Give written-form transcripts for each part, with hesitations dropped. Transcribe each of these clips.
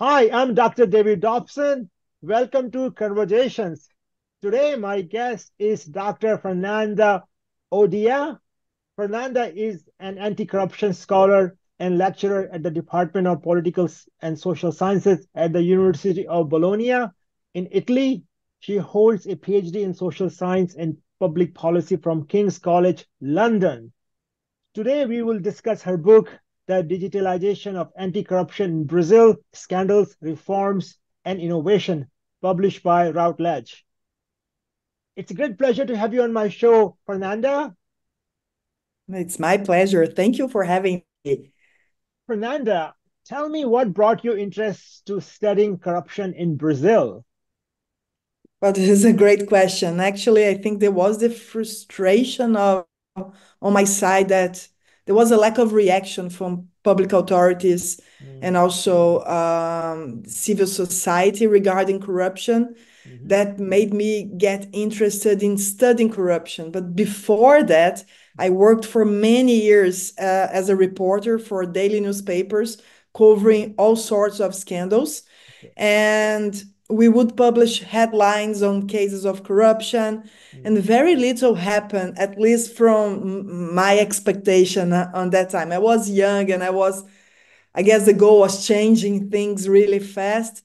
Hi, I'm Dr. David Dobson. Welcome to Conversations. Today, my guest is Dr. Fernanda Odilla. Fernanda is an anti corruption scholar and lecturer at the Department of Political and Social Sciences at the University of Bologna in Italy. She holds a PhD in social science and public policy from King's College, London. Today, we will discuss her book, The Digitalization of Anti-Corruption in Brazil, Scandals, Reforms, and Innovation, published by Routledge. It's a great pleasure to have you on my show, Fernanda. It's my pleasure. Thank you for having me. Fernanda, tell me what brought your interest to studying corruption in Brazil? But this is a great question. Actually, I think there was the frustration on my side that there was a lack of reaction from public authorities and Mm, also civil society regarding corruption mhm, that made me get interested in studying corruption. But before that, I worked for many years as a reporter for daily newspapers covering all sorts of scandals. okay. And we would publish headlines on cases of corruption, and Mm, very little happened, at least from my expectation on that time. I was young and I guess the goal was changing things really fast.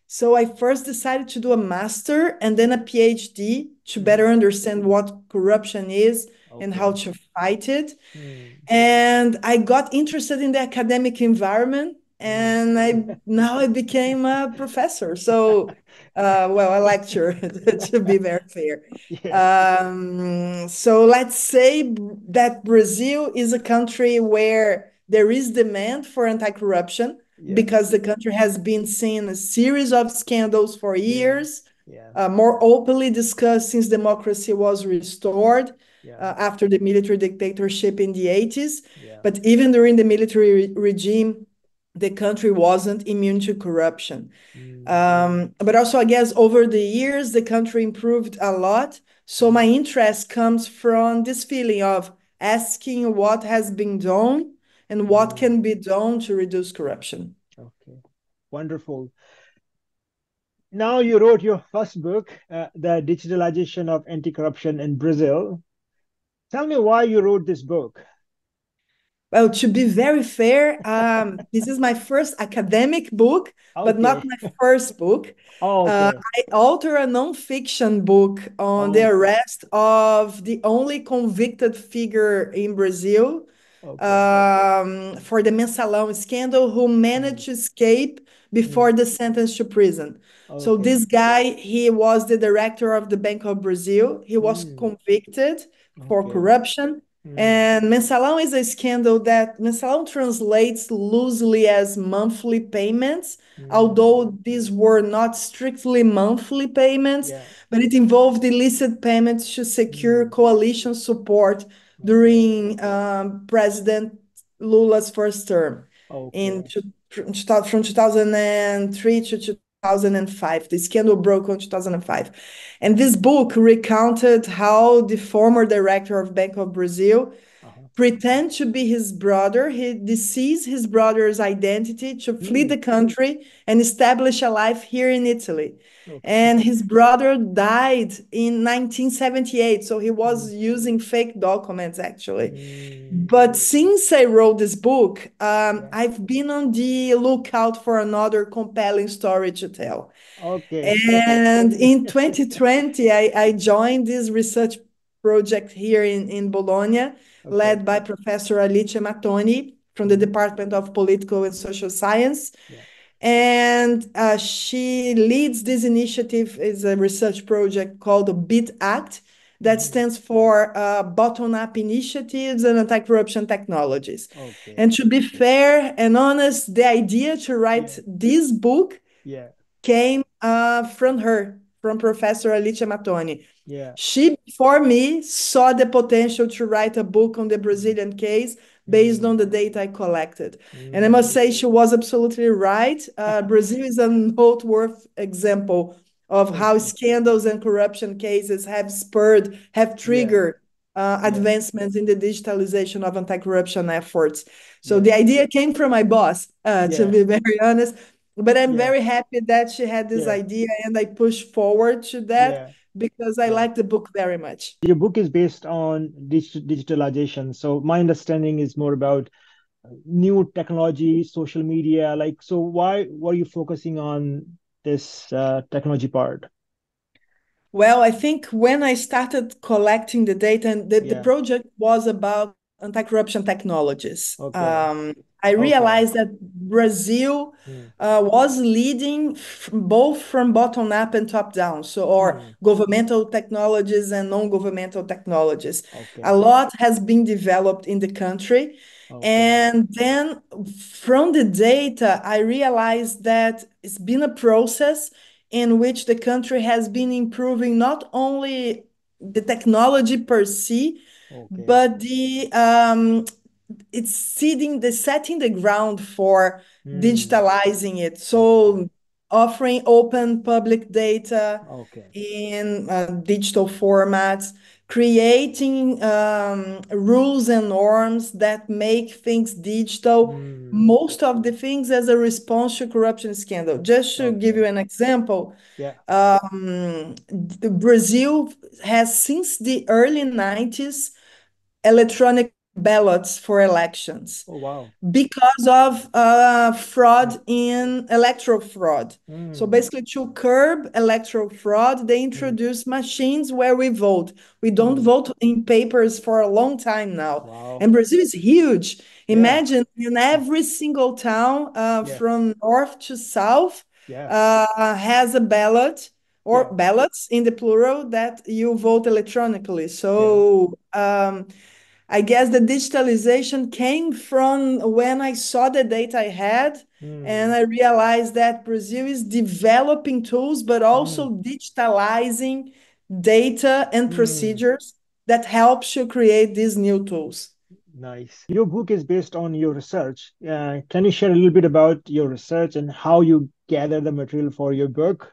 So I first decided to do a master and then a PhD to better mhm, understand what corruption is and how okay. to fight it. Mm, And I got interested in the academic environment, mm. and I became a professor. So, well, a lecturer to be very fair. Yeah, So let's say that Brazil is a country where there is demand for anti-corruption yeah, because the country has been seeing a series of scandals for yeah, years, yeah, more openly discussed since democracy was restored yeah, after the military dictatorship in the 80s. yeah. But even during the military regime, the country wasn't immune to corruption. Mm, But also, I guess, over the years, the country improved a lot. So mhm, my interest comes from this feeling of asking what has been done and what mm. can be done to reduce corruption. Okay, wonderful. Now you wrote your first book, The Digitalization of Anti-Corruption in Brazil. Tell me why you wrote this book. Well, to be very fair, this is my first academic book, but not Okay. my first book. Oh, okay. I author a nonfiction book on the Okay. arrest of the only convicted figure in Brazil Okay. for the Mensalão scandal who Mm, managed to escape mm. before the sentence to prison. So Okay. this guy, he was the director of the Bank of Brazil. He was Mm, convicted for okay. corruption. Mm, And Mensalão is a scandal that Mensalão translates loosely as monthly payments, mm. although these were not strictly monthly payments, Yeah. but it involved illicit payments to secure Mm, coalition support okay. during President Lula's first term Okay. from 2003 to 2005. The scandal broke in 2005. And this book recounted how the former director of Bank of Brazil Uh-huh. pretend to be his brother. He deceased his brother's identity to flee Mm, the country and establish a life here in Italy. okay. And his brother died in 1978, so he Mm, was using fake documents actually. mm, But since I wrote this book, yeah. I've been on the lookout for another compelling story to tell. Okay. And in 2020, I joined this research project here in Bologna, Okay. led by Professor Alice Mattoni from the Mm, Department of Political and Social Science. yeah. And she leads this initiative, is a research project called the BIT Act, that Hmm. stands for Bottom-up Initiatives and Anti-Corruption Technologies. Okay. And to be fair and honest, the idea to Yeah. write this book Yeah. came from her, from Professor Alicia Mattoni. Yeah. She, before me, saw the potential to write a book on the Mm, Brazilian case based mm, on the data I collected. And I must mm. say, she was absolutely right. Brazil is a noteworthy example of how Okay. scandals and corruption cases have Yeah. triggered Yeah. advancements in the digitalization of anti corruption efforts. So Yeah. the idea came from my boss, to Yeah. be very honest. But I'm Yeah, very happy that she had this yeah, idea and I pushed forward to that yeah, because I yeah. like the book very much. Your book is based on digitalization. So my understanding is more about new technology, social media. Like, so why were you focusing on this technology part? Well, I think when I started collecting the data, and the Yeah. project was about anti-corruption technologies, Okay. I Okay. realized that Brazil Hmm. was leading both from bottom up and top down, so or Hmm. governmental technologies and non-governmental technologies. A Okay. lot has been developed in the country. Okay. And then from the data, I realized that it's been a process in which the country has been improving not only the technology per se, Okay. but it's setting the ground for Hmm. digitalizing it. Okay. So offering open public data Okay. in digital formats, creating rules and norms that make things digital. Hmm. Most of the things as a response to corruption scandal. Just to give you Okay. an example, Yeah. Brazil has since the early 90s electronic ballots for elections Oh, wow. because of Hmm. fraud in electoral fraud. So Hmm. basically, to curb electoral fraud, they Hmm. introduced machines where we vote. We don't Hmm. vote in papers for a long time now. Wow. And Brazil is huge. Yeah. Imagine in every single town Yeah. from north to south Yeah. has a ballot or Yeah. ballots in the plural that you vote electronically. Yeah. So I guess the digitalization came from when I saw the data I had, and Hmm. I realized that Brazil is developing tools, but Hmm. also digitalizing data and Hmm. procedures that helps you create these new tools. Nice. Your book is based on your research. Can you share a little bit about your research and how you gather the material for your book?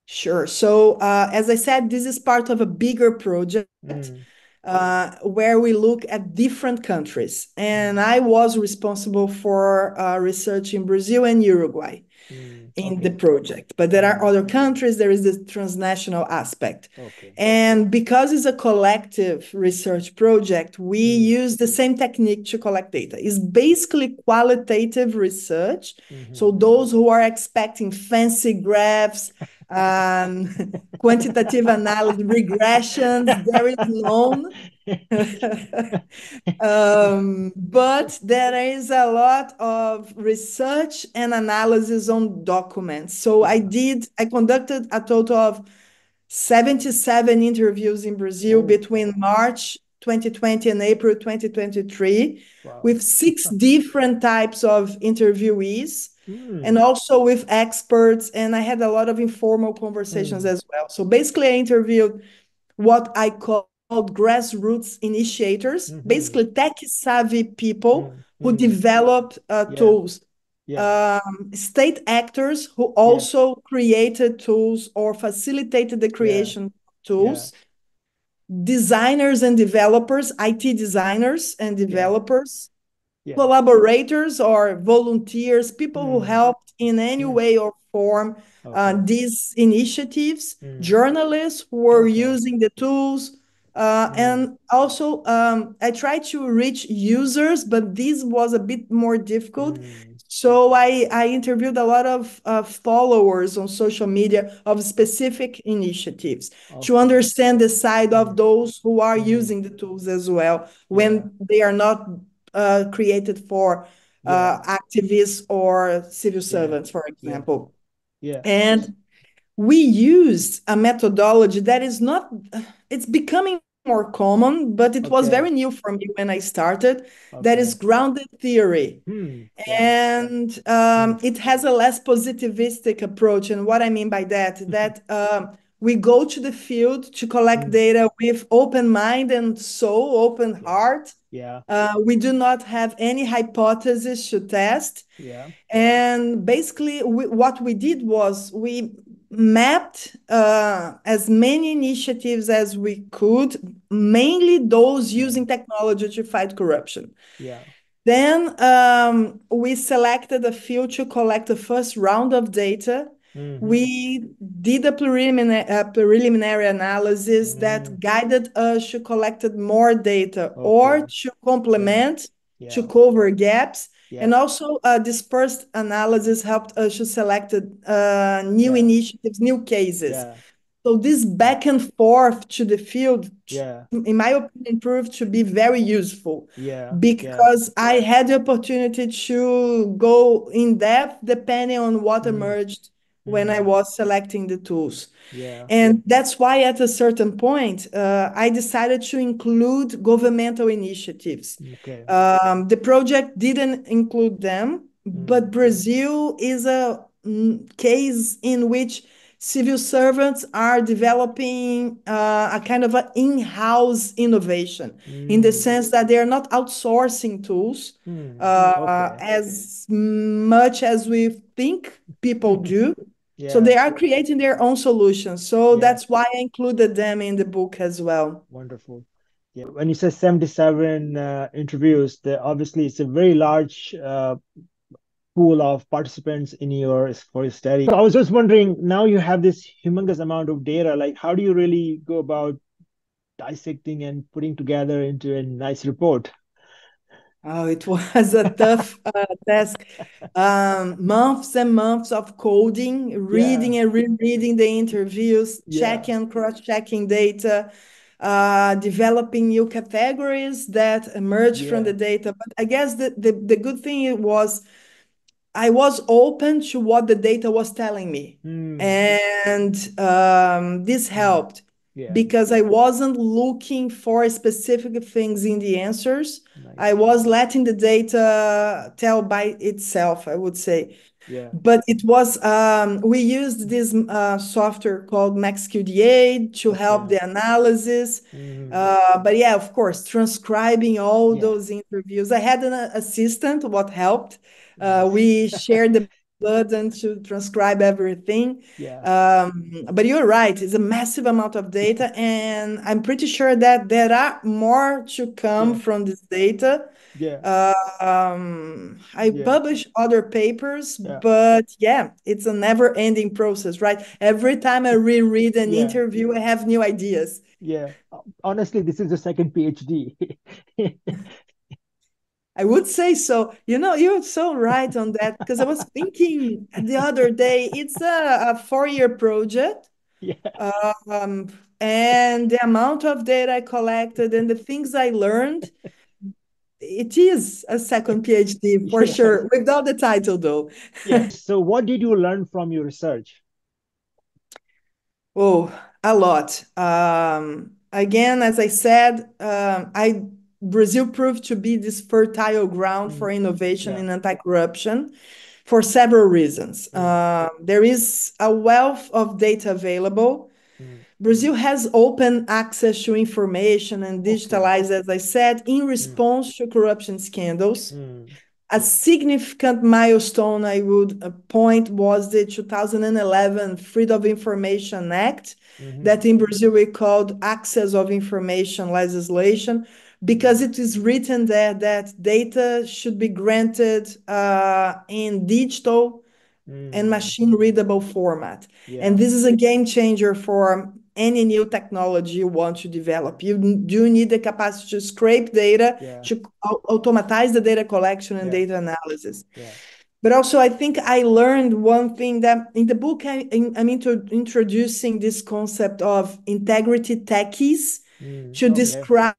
Sure. So, as I said, this is part of a bigger project Mm, where we look at different countries. And mm, I was responsible for research in Brazil and Uruguay in the okay. project. But there are Mm, other countries, there is the transnational aspect. okay. And because it's a collective research project, we Mm, use the same technique to collect data. It's basically qualitative research. mm-hmm. So those who are expecting fancy graphs, quantitative analysis, regressions, there is none. But there is a lot of research and analysis on documents. So Yeah. I conducted a total of 77 interviews in Brazil Oh, between March 2020 and April 2023 wow. with six different types of interviewees and Mm, also with experts. And I had a lot of informal conversations mm, as well. So basically, I interviewed what I called grassroots initiators, mm-hmm. basically tech savvy people Mm, who mm. developed Yeah. tools, Yeah. state actors who Yeah. also created tools or facilitated the Yeah. creation of Yeah. tools, designers and developers, IT designers and Yeah. developers, Yeah. collaborators or volunteers, people who Mm, helped in any mm. way or form Okay. these initiatives, Mm, journalists who were okay. using the tools. Mm, And also, I tried to reach users, but this was a bit more difficult. mm. So I interviewed a lot of followers on social media of specific initiatives to Okay. understand the side of Mm, those who are mm. using the tools as well Yeah. when they are not created for Yeah. activists or civil Yeah. servants, for Yeah. example. Yeah. And we used a methodology that is not, it's becoming more common, but it was Okay. very new for me when I started. That is Okay. grounded theory. Yeah. And Mm, it has a less positivistic approach. And what I mean by that we go to the field to collect mm. data with open mind and soul, open Yeah. heart. Yeah. We do not have any hypothesis to test. Yeah. And basically, what we did was we mapped as many initiatives as we could, mainly those Yeah. using technology to fight corruption. Yeah. Then we selected a field to collect the first round of data. Mm-hmm. We did a preliminary analysis Mm-hmm. that guided us to collected more data or Okay. to Yeah. complement, to Yeah. cover gaps. And Yeah. also dispersed analysis helped us to select new Yeah. initiatives, new cases. Yeah. So this Yeah. back and forth to the field, Yeah. in my opinion, proved to be very useful Yeah. Yeah. because I had the opportunity to go in depth depending on what Mm. emerged when I Mm. was selecting the tools. Yeah. And that's why at a certain point, I decided to include governmental initiatives. Okay. The project didn't include them, Mm. but Brazil is a case in which civil servants are developing a kind of an in-house innovation in the Mm. sense that they are not outsourcing tools Mm. Okay. as much as we think people do. So Yeah. they are creating their own solutions. So Yeah. that's why I included them in the book as well. Wonderful. Yeah. When you say 77 interviews, there obviously it's a very large pool of participants in your for your study. So I was just wondering, now you have this humongous amount of data, like how do you really go about dissecting and putting together into a nice report? Oh, it was a tough task. Months and months of coding, Yeah. reading and rereading the interviews, Yeah. checking and cross-checking data, developing new categories that emerged from the Yeah. data. But I guess the good thing was I was open to what the data was telling me. Hmm. And this Hmm. helped Yeah. because I wasn't looking for specific things in the answers. I Nice. was letting the data tell by itself, I would say. Yeah. But it was, we used this software called MaxQDA to help Okay. the analysis. Hmm. But yeah, of course, transcribing all Yeah. those interviews. I had an assistant, what helped. Nice. We shared the burden to transcribe everything. Yeah. But you're right, it's a massive amount of data, and I'm pretty sure that there are more to come Yeah. from this data. Yeah. I Yeah. publish other papers, Yeah. but yeah, it's a never-ending process, right? Every time I reread an Yeah. interview, I have new ideas. Yeah. Honestly, this is the second PhD. I would say so. You know, you're so right on that because I was thinking the other day, it's a four-year project. Yeah. Um, and the amount of data I collected and the things I learned, it is a second PhD for Yeah. sure, without the title though. Yeah. So what did you learn from your research? Oh, a lot. Again, as I said, I Brazil proved to be this fertile ground for Mm. innovation Yeah. in anti-corruption for several reasons. Mm. There is a wealth of data available. Mm. Brazil has open access to information and Okay. digitalized, as I said, in Mm. response to corruption scandals. Mm. A significant milestone I would point was the 2011 Freedom of Information Act, Hmm. that in Brazil we called Access of Information legislation, because Mm. it is written there that data should be granted in digital and Mm. machine readable format. And Yeah. this is a game changer for any new technology you want to develop. You do need the capacity to scrape data, Yeah. to automatize the data collection and Yeah. data analysis. Yeah. But also, I think I learned one thing that in the book, I'm introducing this concept of integrity techies Mm. to Okay. describe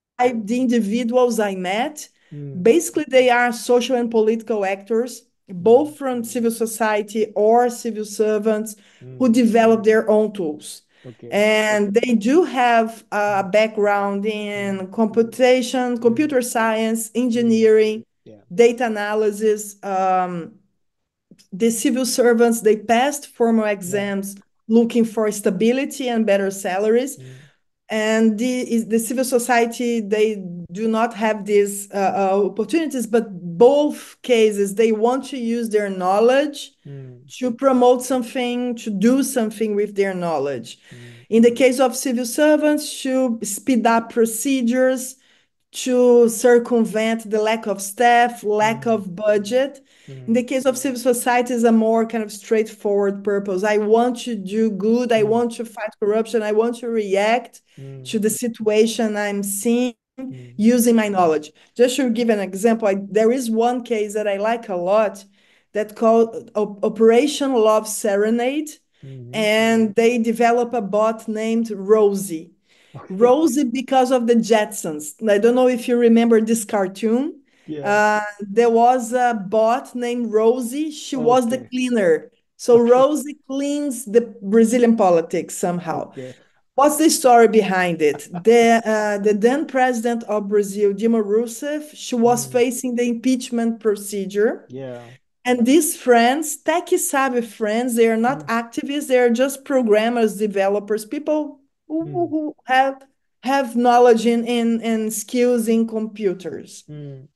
the individuals I met. Mm. Basically, they are social and political actors, Mm. both from civil society or civil servants who Mm. develop their own tools. Okay. And they do have a Mm. background Mm. in computation, Mm. computer science, Mm. engineering, Yeah. data analysis. The civil servants, they passed formal Yeah. exams looking for stability and better salaries, Mm. and the civil society, they do not have these opportunities, but both cases they want to use their knowledge Mm. to promote something, to do something with their knowledge. Mm. In the case of civil servants, to speed up procedures, to circumvent the lack of staff, lack Mm, of budget. In mm, the case of civil society, is a more kind of straightforward purpose. I want to do good. I mm, want to fight corruption. I want to react mm, to the situation I'm seeing mm, using my knowledge. Just to give an example, there is one case that I like a lot that called Operation Love Serenade, mm. and they develop a bot named Rosie. Okay. Rosie because of the Jetsons. I don't know if you remember this cartoon. Yeah. There was a bot named Rosie. She was the Okay. cleaner. So Okay. Rosie cleans the Brazilian politics somehow. Okay. What's the story behind it? The then president of Brazil, Dilma Rousseff, she was Mm, facing the impeachment procedure. yeah. And these friends, techie savvy friends, they are not Mm, activists, they are just programmers, developers, people mm, who have knowledge in skills in computers. mm,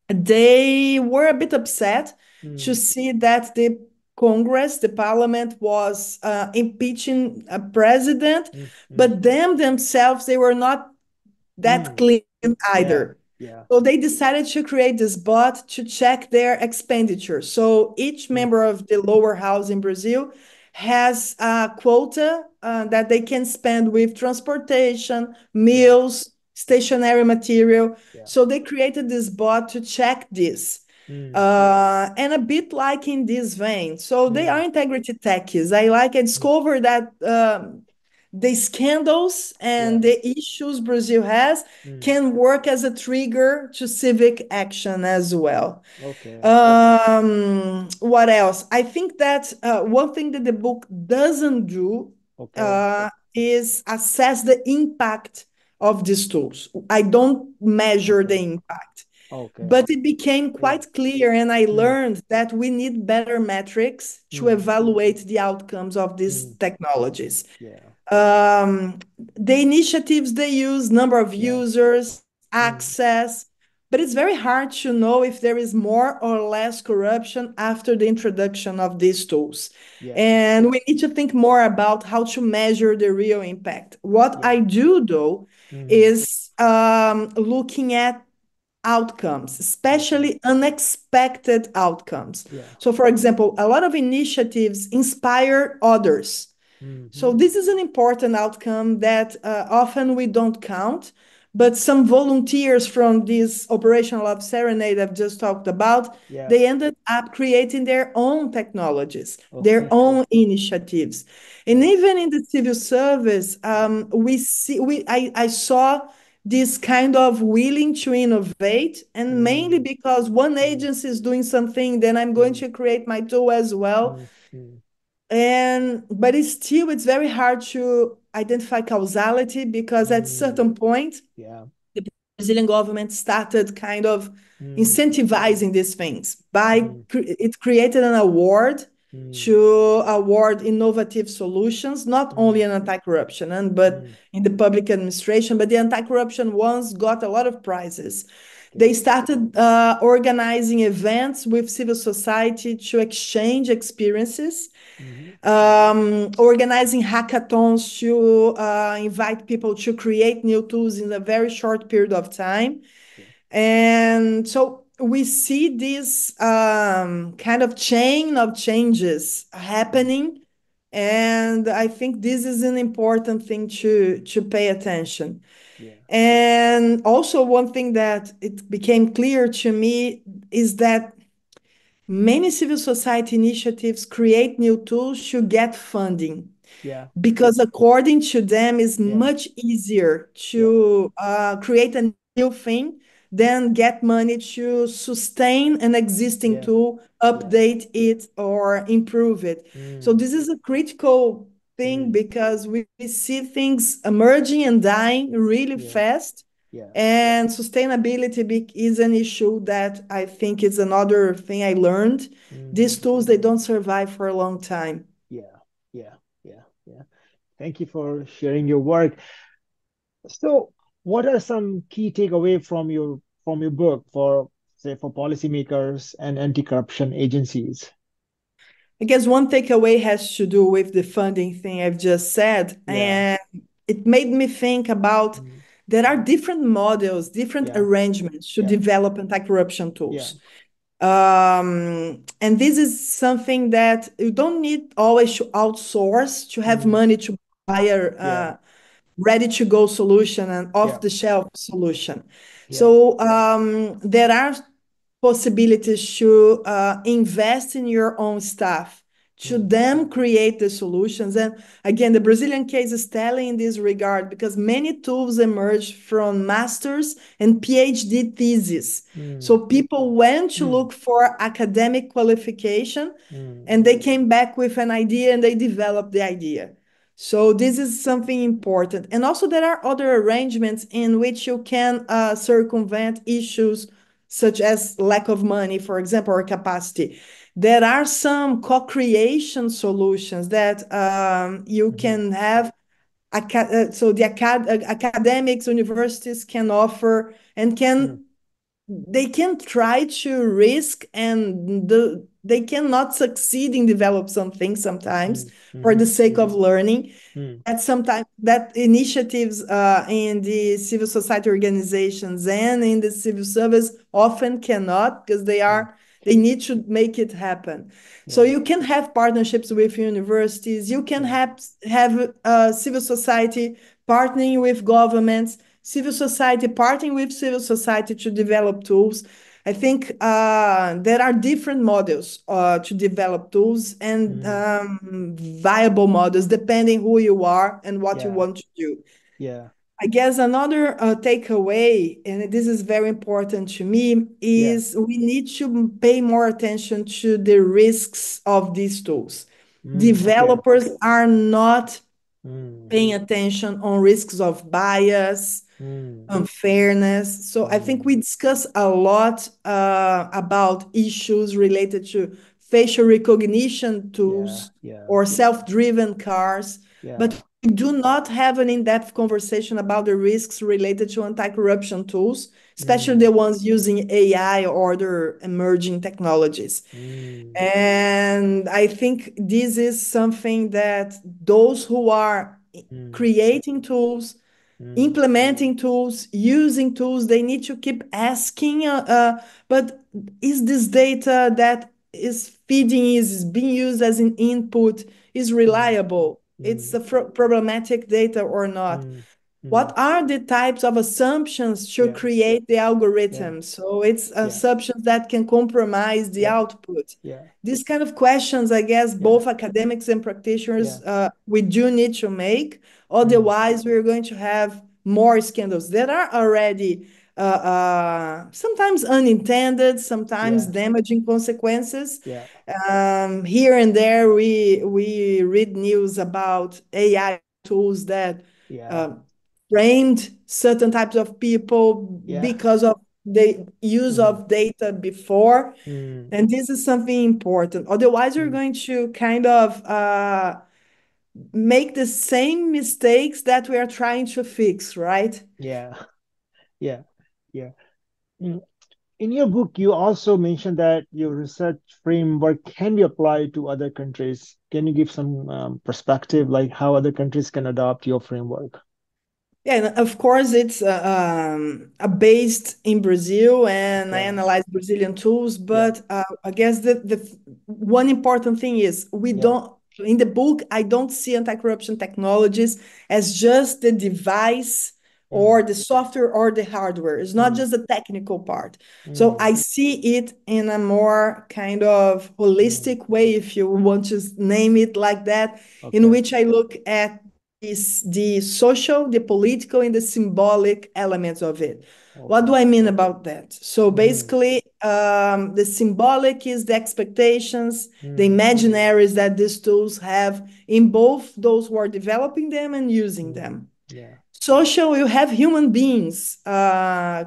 They were a bit upset to mm, see that the Congress, the parliament, was impeaching a president, mm, mm, but them themselves, they were not that mm. clean Yeah. either. Yeah. So they decided to create this bot to check their expenditure. So each Mm, member of the lower house in Brazil has a quota that they can spend with transportation, yeah. meals, stationery material. Yeah. So they created this bot to check this. Mm, And a bit like in this vein. So they mm, are integrity techies. I mm, discovered that the scandals and yeah. the issues Brazil has Mm, can work as a trigger to civic action as well. okay. What else? I think that one thing that the book doesn't do Okay. is assess the impact of these tools. I don't measure the Okay. impact. Okay. But it became Yeah. quite clear, and I Mm, learned that we need better metrics to mm, evaluate the outcomes of these mm, technologies. yeah. Um, the initiatives they use, number of Yeah. users, Mm, access, but it's very hard to know if there is more or less corruption after the introduction of these tools. yeah. And we need to think more about how to measure the real impact. What Yeah. I do, though, Mm, is looking at outcomes, okay. especially unexpected outcomes. Yeah. So, for example, a lot of initiatives inspire others. Mm-hmm. So this is an important outcome that often we don't count, but some volunteers from this Operation Love Serenade I've just talked about, Yeah. they ended up creating their own technologies, their Okay. own initiatives. And Nice. even in the civil service, Yeah. I saw this kind of willing to innovate, and mainly Mm, because one mm, agency is doing something, then I'm going mm, to create my tool as well. mm, mm. And but it's very hard to identify causality because at Mm, certain point yeah. the Brazilian government started kind of Mm, incentivizing these things by mm, it created an award mm, to award innovative solutions, not mm, only in anti-corruption but mm. in the public administration. But the anti-corruption ones got a lot of prizes. Okay. They started organizing events with civil society to exchange experiences, Mm-hmm. organizing hackathons to invite people to create new tools in a very short period of time. Okay. And so we see this kind of chain of changes Mm, happening. And I think this is an important thing to pay attention. yeah. And also, one thing that it became clear to me is that many civil society initiatives create new tools to get funding Yeah. because according to them it's Yeah. much easier Yeah. to create a new thing than get money to sustain an existing Yeah. tool, Yeah. update it or improve it. So Mm, this is a critical thing mm, because we see things emerging and dying really yeah. fast, Yeah. and sustainability is an issue that I think is another thing I learned. These Mm, tools, they don't survive for a long time. yeah. Yeah. Yeah. Yeah. Thank you for sharing your work. So, what are some key takeaway from your book for, say, for policymakers and anti-corruption agencies? I guess one takeaway has to do with the funding thing I've just said. Yeah. And it made me think about Mm, there are different models, different Yeah. arrangements to Yeah. develop anti-corruption Yeah. tools. And this is something that you don't need always to outsource to have Mm. money to buy a Yeah. ready-to-go solution and Yeah. off-the-shelf solution. Yeah. So there are possibilities to invest in your own staff, to Mm. then create the solutions. And again, the Brazilian case is telling in this regard because many tools emerge from master's and PhD theses. Mm. So people went to Mm. look for academic qualification Mm. and they came back with an idea and they developed the idea. So this is something important. And also there are other arrangements in which you can circumvent issues such as lack of money, for example, or capacity. There are some co-creation solutions that you Mhm. can have. So the academics, universities can offer and Mm. they can try to risk and they cannot succeed in develop something sometimes Mm. for the Mhm. sake of learning Mm. that sometimes that initiatives in the civil society organizations and in the civil service often cannot because Mm. they need to make it happen. So Yeah. you can have partnerships with universities, you can Yeah. have civil society partnering with governments, civil society partnering with civil society to develop tools. I think there are different models to develop tools and Mm. viable models depending who you are and what you Yeah. want to do. Yeah. I guess another takeaway, and this is very important to me, Yeah. is we need to pay more attention to the risks of these tools. Mm. Okay. Developers are not Mm. paying attention on risks of bias, Mm. unfairness. So I think Mm. we discuss a lot about issues related to facial recognition Yeah. tools Yeah. or self-driven cars, Yeah. but we do not have an in-depth conversation about the risks related to anti-corruption tools, especially Mm. the ones using AI or other emerging technologies. Mm. And I think this is something that those who are Mm. creating tools, Mm. implementing tools, using tools, they need to keep asking, but is this data that is feeding, is being used as an input, is Mm. reliable? It's Mm. a problematic data or not? Mm. Mm. What are the types of assumptions to Yeah. create the Yeah. algorithm? So it's Yeah. assumptions that can compromise the Yeah. output. Yeah. These kind of questions, I guess, Yeah. both academics and Yeah. practitioners, we do need to make. Mm. Otherwise, we're going to have more scandals that are already sometimes unintended, sometimes Yeah. damaging consequences. Yeah. Here and there, we read news about AI tools that Yeah. um, framed certain types of people Yeah. because of the use Mm. of data before. Mm. And this is something important. Otherwise, you're Mm. going to kind of make the same mistakes that we are trying to fix, right? Yeah. Yeah. Yeah. Mm. In your book, you also mentioned that your research framework can be applied to other countries. Can you give some perspective, like how other countries can adopt your framework? Yeah, and of course, it's based in Brazil, and I Okay. analyze Brazilian tools. Yeah. But I guess the one important thing is we Yeah. don't, in the book, I don't see anti-corruption technologies as just the device Mm. or the software or the hardware. It's not Mm. just the technical part. So Mm. I see it in a more kind of Mm. holistic way, if you want to name it like that, in Okay. which I look at is the social, the political, and the symbolic elements of it. What do Okay. I mean about that? So Mm. basically, the symbolic is the expectations, the Mm. imaginaries that these tools have in both those who are developing them and using Mm. them. Yeah. Social, you have human beings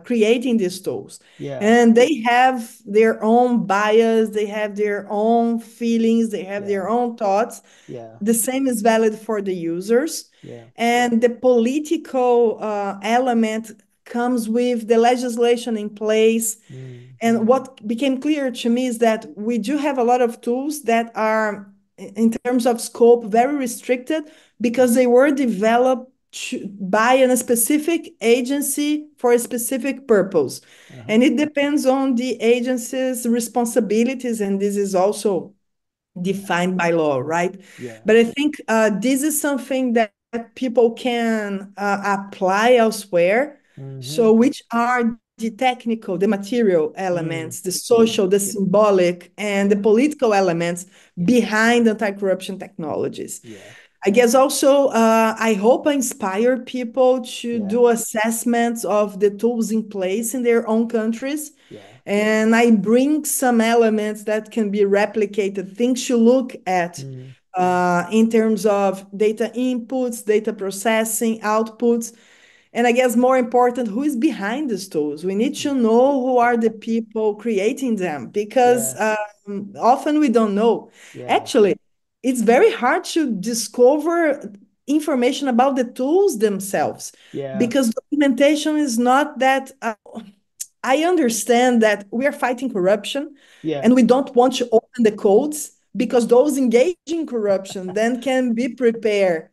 creating these tools, Yeah. and they have their own bias, they have their own feelings, they have Yeah. their own thoughts. Yeah. The same is valid for the users. Yeah. And the political element comes with the legislation in place. Mm. And what became clear to me is that we do have a lot of tools that are, in terms of scope, very restricted because they were developed by a specific agency for a specific purpose. Uh-huh. And it depends on the agency's responsibilities, and this is also Yeah. defined by law, right? Yeah. But I think this is something that people can apply elsewhere. Mm-hmm. So, which are the technical, the material Mm. elements, the Yeah. social, the symbolic, and the Yeah. political elements Yeah. behind anti-corruption technologies? Yeah. I guess also, I hope I inspire people to Yeah. do assessments of the tools in place in their own countries. Yeah. And I bring some elements that can be replicated, things to look at Mm. in terms of data inputs, data processing, outputs. And I guess more important, who is behind these tools? We need to Yeah. know who are Yeah. the people creating them because Yeah. often we don't know. Yeah. Actually, it's very hard to discover information about the tools themselves Yeah. because documentation is not that. I understand that we are fighting corruption Yeah. and we don't want to open the codes because those engaging in corruption then can be prepared.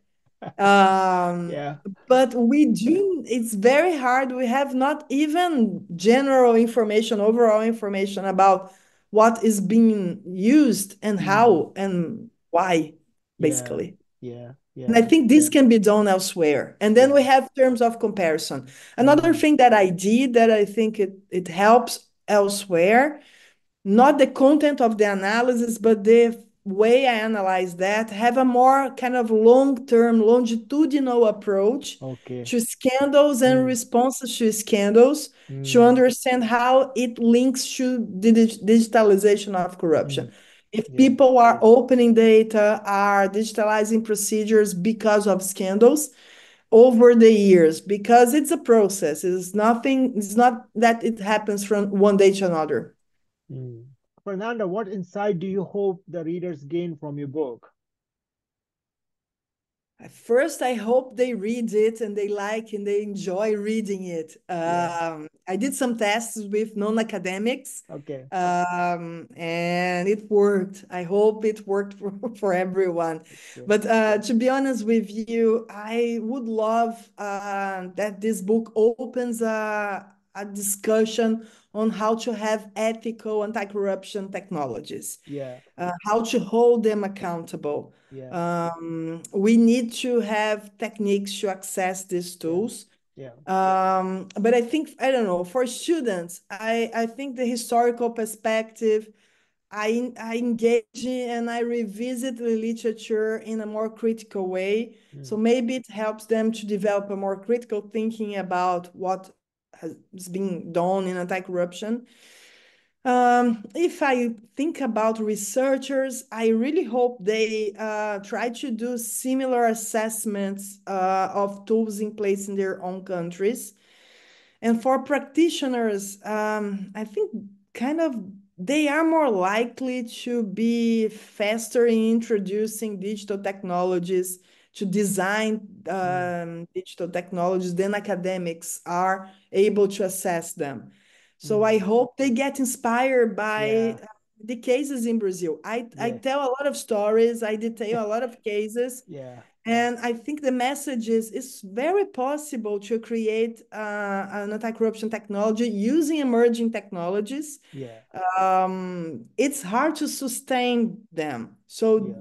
Um, Yeah. but we do, it's very hard. We have not even general information, overall information about what is being used and Mm. how and why, Yeah. basically. Yeah. And I Yeah. think this can be done elsewhere. And then we Yeah. have terms of comparison. Another Mm. thing that I did that I think it helps elsewhere, not the content of the analysis, but the way I analyze that, have a more kind of long-term, longitudinal approach Okay. to scandals and Mm. responses to scandals to Mm. understand how it links to the digitalization of corruption. Mm. If Yeah. people are opening data, are digitalizing procedures because of scandals, over the years because it's a process. It's nothing, it's not that it happens from one day to another. Mm. Fernanda, what insight do you hope the readers gain from your book? First, I hope they read it and they like and they enjoy reading it. Yeah. I did some tests with non-academics, Okay. and it worked. I hope it worked for everyone. Okay. But to be honest with you, I would love that this book opens a discussion on how to have ethical anti-corruption technologies, Yeah. how to hold them accountable. Yeah. We need to have techniques to access these Yeah. tools. Yeah. But I think, I don't know, for students, I think the historical perspective, I engage in and I revisit the literature in a more critical way. So Mm. maybe it helps them to develop a more critical thinking about what has been done in anti-corruption. If I think about researchers, I really hope they try to do similar assessments of tools in place in their own countries. And for practitioners, I think kind of they are more likely to be faster in introducing digital technologies, to design Mm. digital technologies than academics are able to assess them. So I Mm. hope they get inspired by Yeah. the cases in Brazil. I Yeah. tell a lot of stories, I detail a lot of cases, Yeah. and I think the message is it's very possible to create an anti-corruption technology using emerging technologies. Yeah. It's hard to sustain them. So Yeah.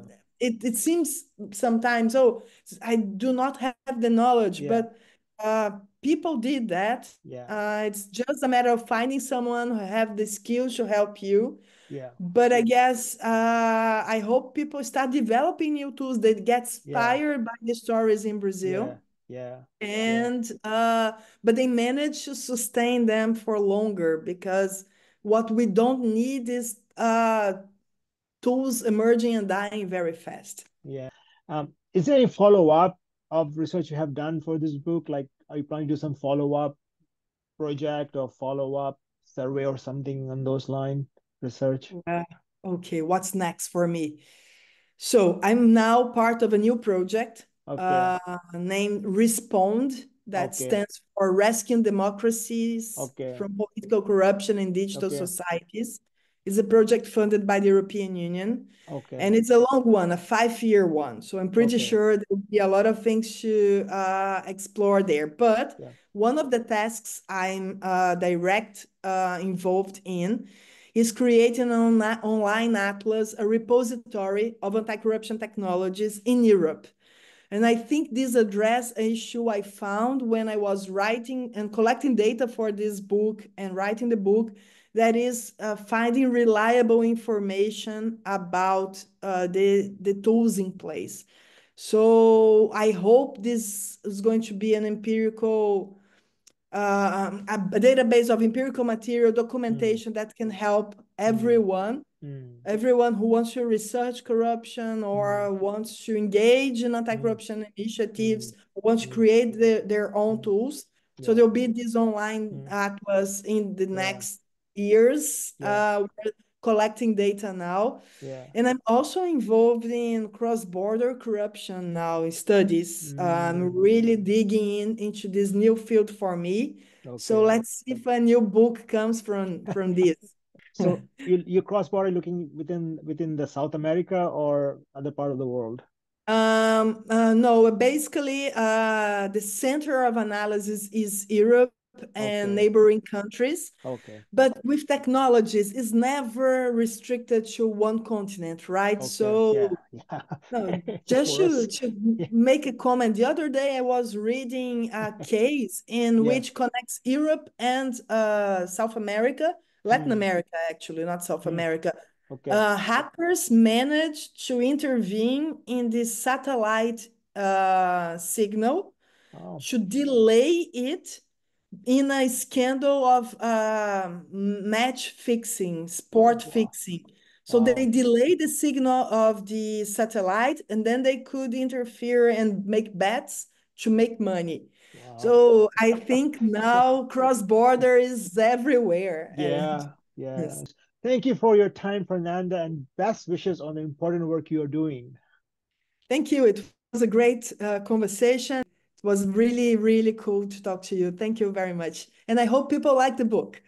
it seems sometimes, oh, I do not have the knowledge, Yeah. but people did that. Yeah. It's just a matter of finding someone who have the skills to help you. Yeah. But I guess I hope people start developing new tools that get Yeah. inspired by the stories in Yeah. Brazil, Yeah. Yeah. and but they manage to sustain them for longer because what we don't need is tools emerging and dying very fast. Yeah. Is there any follow-up of research you have done for this book? Like, are you planning to do some follow-up project or follow-up survey or something on those line research? Uh, okay, what's next for me? So I'm now part of a new project Okay. named Respond, that Okay. stands for Rescuing Democracies Okay. from Political Corruption in Digital Okay. Societies. It's a project funded by the European Union. Okay. And it's a long one, a 5-year one. So I'm pretty Okay. sure there will be a lot of things to explore there. But Yeah. one of the tasks I'm direct involved in is creating an online atlas, a repository of anti-corruption technologies in Europe. And I think this addressed an issue I found when I was writing and collecting data for this book and writing the book, that is finding reliable information about the tools in place. So I hope this is going to be an empirical, a database of empirical material documentation that can help Mm. everyone Mm. everyone who wants to research corruption Mm. or wants to engage in Mm. anti-corruption initiatives, Mm. wants to Mm. create their own Mm. tools. So Yeah. there'll be this online Mm. atlas in the Yeah. next years. Yeah. We're collecting data now. Yeah. And I'm also involved in cross-border corruption now in studies. I'm Mm. really digging into this new field for me. So Okay. let's see if a new book comes from this. So you cross border looking within the South America or other part of the world? No, basically, the center of analysis is Europe and Okay. neighboring countries. Okay. But with technologies, it's never restricted to one continent, right? Okay. Yeah. So, Yeah. no, Of just course. to Yeah. make a comment, the other day I was reading a case in Yeah. which connects Europe and South America, Latin Mm. America, actually, not South Mm. America. Okay. Hackers managed to intervene in the satellite signal Oh. to delay it in a scandal of match fixing, Oh, sport wow. fixing. So they Wow. delayed the signal of the satellite, and then they could interfere and make bets to make money. Wow. So I think now cross-border is everywhere. And Yeah. Yeah. yes, Thank you for your time, Fernanda, and best wishes on the important work you are doing. thank you. It was a great conversation. It was really, really cool to talk to you. Thank you very much. And I hope people like the book.